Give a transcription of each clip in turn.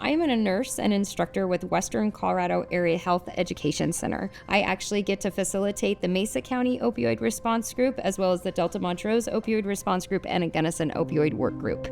I'm a nurse and instructor with Western Colorado Area Health Education Center. I actually get to facilitate the Mesa County Opioid Response Group, as well as the Delta Montrose Opioid Response Group and a Gunnison Opioid Work Group.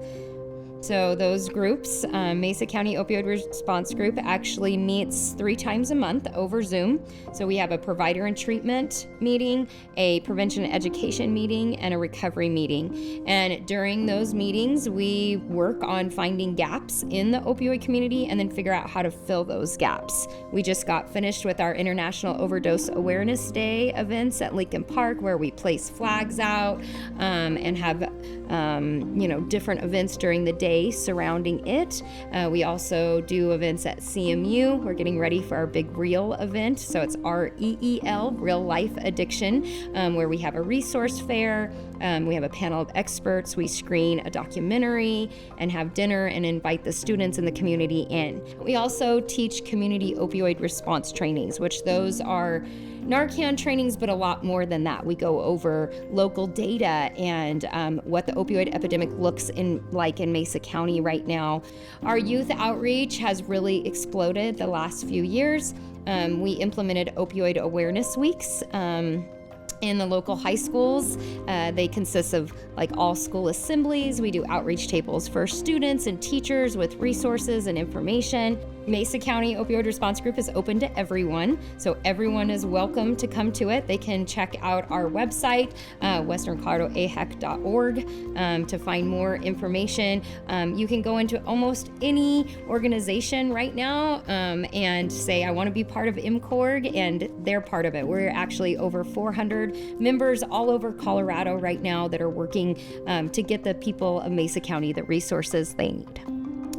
So those groups, Mesa County Opioid Response Group actually meets 3 times a month over Zoom. So we have a provider and treatment meeting, a prevention and education meeting, and a recovery meeting. And during those meetings, we work on finding gaps in the opioid community and then figure out how to fill those gaps. We just got finished with our International Overdose Awareness Day events at Lincoln Park, where we place flags out and have different events during the day surrounding it. We also do events at CMU. We're getting ready for our big REAL event. So it's REEL, Real Life Addiction, where we have a resource fair. We have a panel of experts. We screen a documentary and have dinner and invite the students in the community in. We also teach community opioid response trainings, which those are Narcan trainings, but a lot more than that. We go over local data and what the opioid epidemic looks like in Mesa County right now. Our youth outreach has really exploded the last few years. We implemented opioid awareness weeks in the local high schools. They consist of all school assemblies. We do outreach tables for students and teachers with resources and information. Mesa County Opioid Response Group is open to everyone, so everyone is welcome to come to it. They can check out our website, westerncoloradoahec.org, to find more information. You can go into almost any organization right now and say, I want to be part of MCORG, and they're part of it. We're actually over 400 members all over Colorado right now that are working to get the people of Mesa County the resources they need.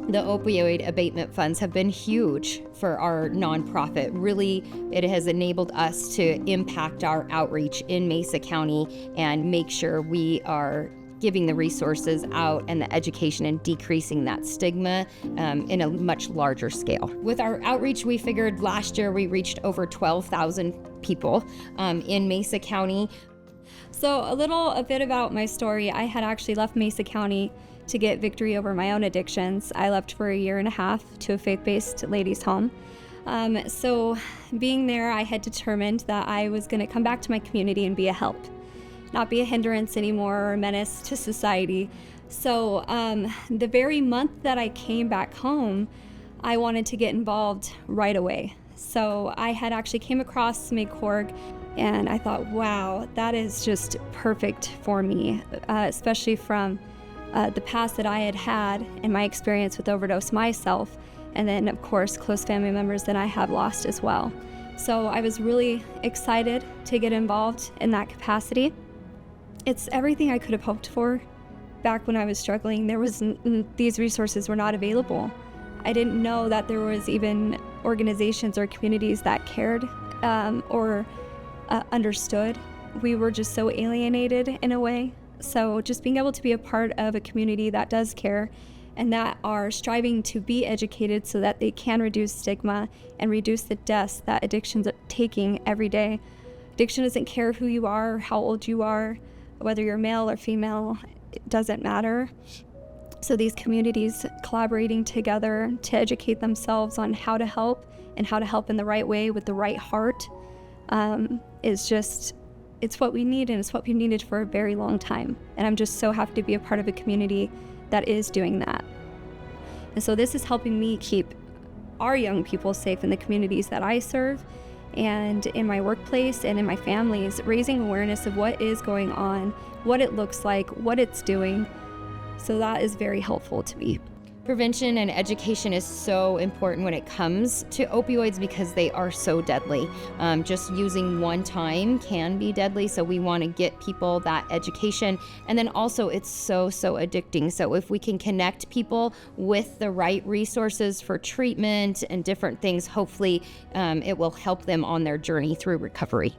The opioid abatement funds have been huge for our nonprofit. Really, it has enabled us to impact our outreach in Mesa County and make sure we are giving the resources out and the education and decreasing that stigma in a much larger scale. With our outreach, we figured last year we reached over 12,000 people in Mesa County. So a bit about my story. I had actually left Mesa County to get victory over my own addictions. I left for a year and a half to a faith-based ladies' home. So being there, I had determined that I was going to come back to my community and be a help, not be a hindrance anymore or a menace to society. So the very month that I came back home, I wanted to get involved right away. So I had actually came across MCORG, and I thought, wow, that is just perfect for me, especially from the past that I had had in my experience with overdose myself, and then of course close family members that I have lost as well. So I was really excited to get involved in that capacity. It's everything I could have hoped for back when I was struggling. These resources were not available. I didn't know that there was even organizations or communities that cared or understood. We were just so alienated in a way. So just being able to be a part of a community that does care and that are striving to be educated so that they can reduce stigma and reduce the deaths that addiction's taking every day. Addiction doesn't care who you are, how old you are, whether you're male or female, it doesn't matter. So these communities collaborating together to educate themselves on how to help and how to help in the right way with the right heart it's what we need, and it's what we needed for a very long time. And I'm just so happy to be a part of a community that is doing that. And so this is helping me keep our young people safe in the communities that I serve and in my workplace and in my families, raising awareness of what is going on, what it looks like, what it's doing. So that is very helpful to me. Prevention and education is so important when it comes to opioids because they are so deadly. Just using one time can be deadly, so we want to get people that education. And then also it's so addicting. So if we can connect people with the right resources for treatment and different things, hopefully it will help them on their journey through recovery.